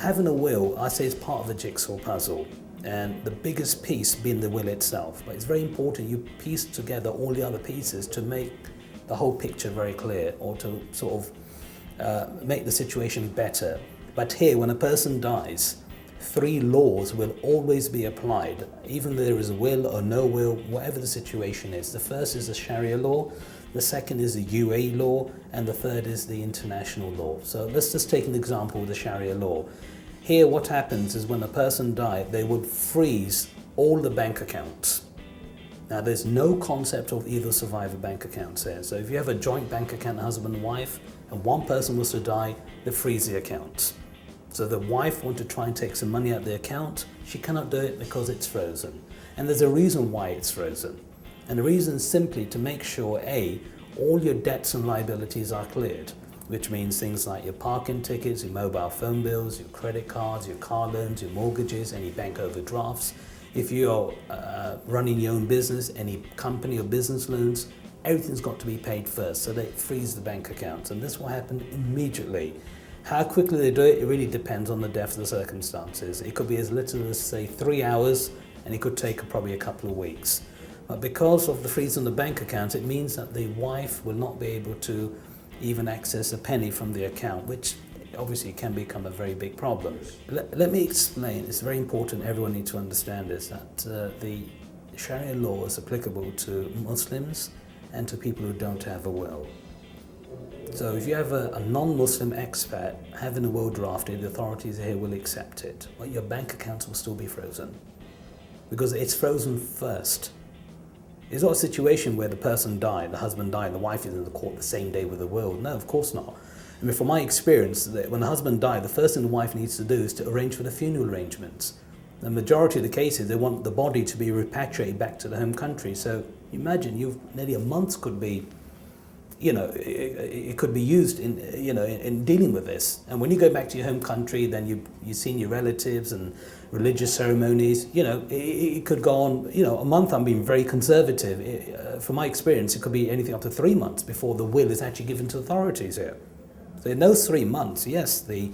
having a will, I say, is part of the jigsaw puzzle, and the biggest piece being the will itself. But it's very important you piece together all the other pieces to make the whole picture very clear, or to sort of make the situation better. But here, when a person dies, 3 laws will always be applied, even though there is a will or no will, whatever the situation is. The first is the Sharia law, the second is the UAE law, and the third is the international law. So let's just take an example of the Sharia law. Here what happens is when a person died, they would freeze all the bank accounts. Now there's no concept of either survivor bank accounts here. So if you have a joint bank account, husband and wife, and one person was to die, they freeze the accounts. So the wife wants to try and take some money out of the account. She cannot do it because it's frozen. And there's a reason why it's frozen. And the reason is simply to make sure, A, all your debts and liabilities are cleared, which means things like your parking tickets, your mobile phone bills, your credit cards, your car loans, your mortgages, any bank overdrafts. If you're running your own business, any company or business loans, everything's got to be paid first. So they freeze the bank accounts. And this will happen immediately. How quickly they do it, it really depends on the depth of the circumstances. It could be as little as, say, 3 hours, and it could take probably a couple of weeks. But because of the freeze on the bank account, it means that the wife will not be able to even access a penny from the account, which obviously can become a very big problem. Let me explain. It's very important, everyone needs to understand this, that the Sharia law is applicable to Muslims and to people who don't have a will. So if you have a non-Muslim expat having a will drafted, the authorities here will accept it, but your bank accounts will still be frozen because it's frozen first. It's not a situation where the person died, the husband died, and the wife is in the court the same day with the will. No, of course not. I mean, from my experience, when the husband died, the first thing the wife needs to do is to arrange for the funeral arrangements. The majority of the cases, they want the body to be repatriated back to the home country. So imagine nearly a month could be, it could be used in dealing with this. And when you go back to your home country, then you've seen your relatives and religious ceremonies. It could go on, a month. I'm being very conservative. From my experience, it could be anything up to 3 months before the will is actually given to authorities here. So in those 3 months, yes, the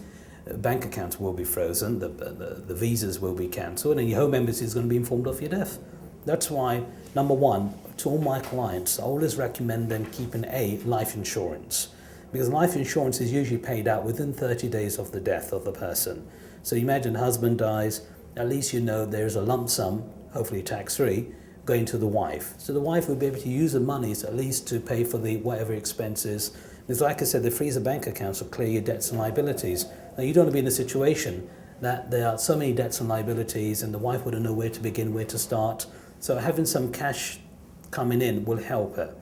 bank accounts will be frozen, the visas will be cancelled, and your home embassy is going to be informed of your death. That's why, number one, to all my clients, I always recommend them keeping life insurance, because life insurance is usually paid out within 30 days of the death of the person. So imagine husband dies, at least you know there's a lump sum, hopefully tax-free, going to the wife. So the wife will be able to use the monies at least to pay for the whatever expenses. Because like I said, the freezer bank accounts will clear your debts and liabilities. Now you don't want to be in a situation that there are so many debts and liabilities and the wife wouldn't know where to begin, where to start. So having some cash coming in will help her.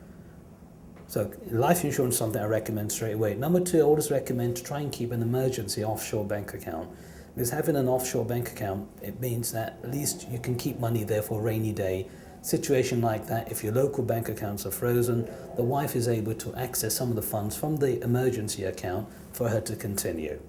So life insurance is something I recommend straight away. Number two, I always recommend to try and keep an emergency offshore bank account. Because having an offshore bank account, it means that at least you can keep money there for a rainy day. Situation like that, if your local bank accounts are frozen, the wife is able to access some of the funds from the emergency account for her to continue.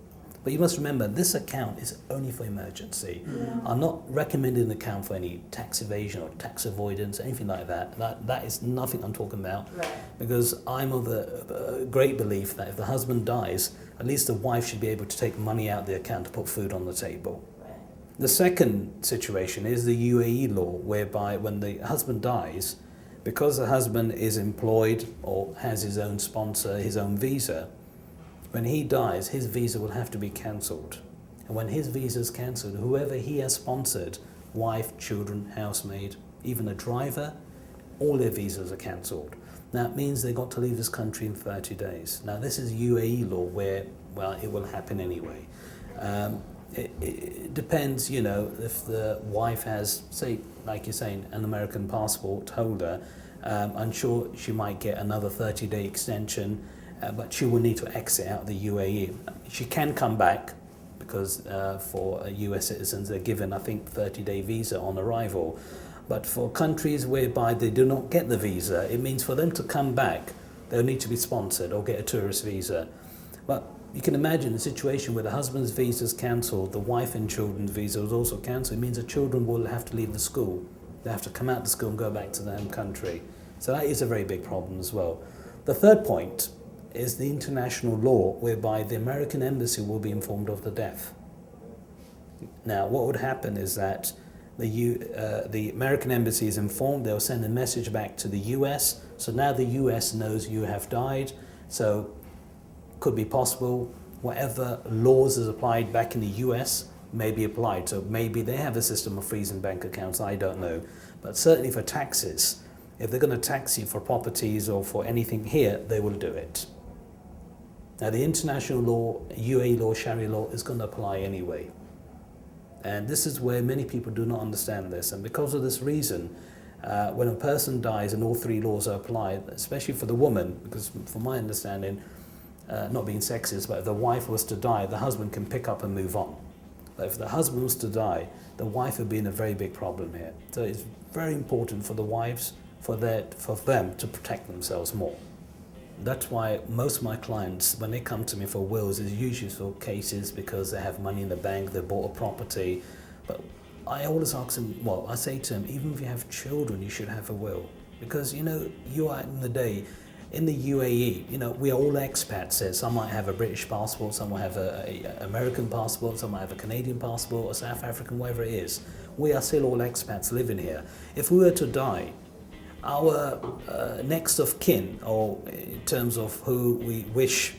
But you must remember, this account is only for emergency. Yeah. I'm not recommending an account for any tax evasion or tax avoidance, anything like that. That is nothing I'm talking about. Right. Because I'm of the great belief that if the husband dies, at least the wife should be able to take money out of the account to put food on the table. Right. The second situation is the UAE law, whereby when the husband dies, because the husband is employed or has his own sponsor, his own visa, when he dies, his visa will have to be cancelled. And when his visa is cancelled, whoever he has sponsored, wife, children, housemaid, even a driver, all their visas are cancelled. That means they've got to leave this country in 30 days. Now this is UAE law where, well, it will happen anyway. It depends, if the wife has, say, like you're saying, an American passport holder, I'm sure she might get another 30-day extension. But she will need to exit out of the UAE. She can come back because for US citizens they're given, I think, 30-day visa on arrival. But for countries whereby they do not get the visa, it means for them to come back, they'll need to be sponsored or get a tourist visa. But you can imagine a situation where the husband's visa is cancelled, the wife and children's visa is also cancelled. It means the children will have to leave the school. They have to come out of the school and go back to their home country. So that is a very big problem as well. The third point is the international law, whereby the American embassy will be informed of the death. Now, what would happen is that the American embassy is informed, they'll send a message back to the US, so now the US knows you have died, so could be possible whatever laws is applied back in the US may be applied. So maybe they have a system of freezing bank accounts, I don't know. But certainly for taxes, if they're going to tax you for properties or for anything here, they will do it. Now the international law, UAE law, Sharia law is going to apply anyway. And this is where many people do not understand this. And because of this reason, when a person dies and all three laws are applied, especially for the woman, because from my understanding, not being sexist, but if the wife was to die, the husband can pick up and move on. But if the husband was to die, the wife would be in a very big problem here. So it's very important for the wives, for them to protect themselves more. That's why most of my clients, when they come to me for wills, is usually for cases because they have money in the bank, they bought a property. But I always ask them, I say to them, even if you have children, you should have a will. Because, you are in the day, in the UAE, we are all expats here. Some might have a British passport, some will have an American passport, some might have a Canadian passport, a South African, whatever it is. We are still all expats living here. If we were to die, our next of kin, or in terms of who we wish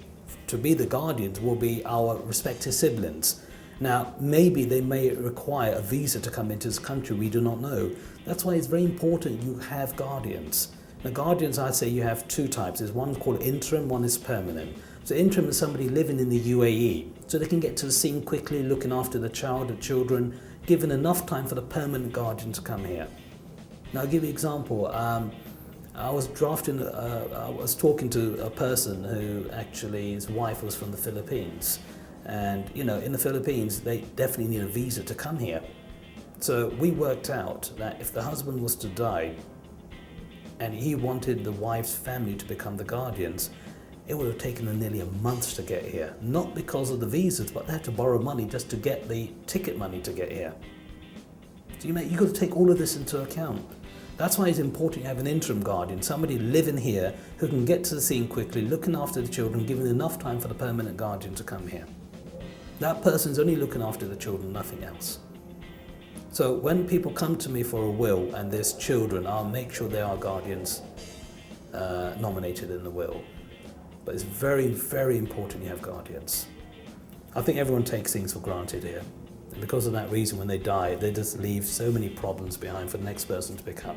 to be the guardians, will be our respective siblings. Now, maybe they may require a visa to come into this country, we do not know. That's why it's very important you have guardians. The guardians, I'd say you have two types. There's one called interim, one is permanent. So interim is somebody living in the UAE, so they can get to the scene quickly, looking after the child, the children, given enough time for the permanent guardian to come here. Now, I'll give you an example. I was talking to a person who actually, his wife was from the Philippines. And, in the Philippines, they definitely need a visa to come here. So we worked out that if the husband was to die and he wanted the wife's family to become the guardians, it would have taken them nearly a month to get here. Not because of the visas, but they had to borrow money just to get the ticket money to get here. So you've got to take all of this into account. That's why it's important you have an interim guardian, somebody living here who can get to the scene quickly, looking after the children, giving enough time for the permanent guardian to come here. That person's only looking after the children, nothing else. So when people come to me for a will and there's children, I'll make sure there are guardians nominated in the will. But it's very, very important you have guardians. I think everyone takes things for granted here. And because of that reason, when they die, they just leave so many problems behind for the next person to pick up.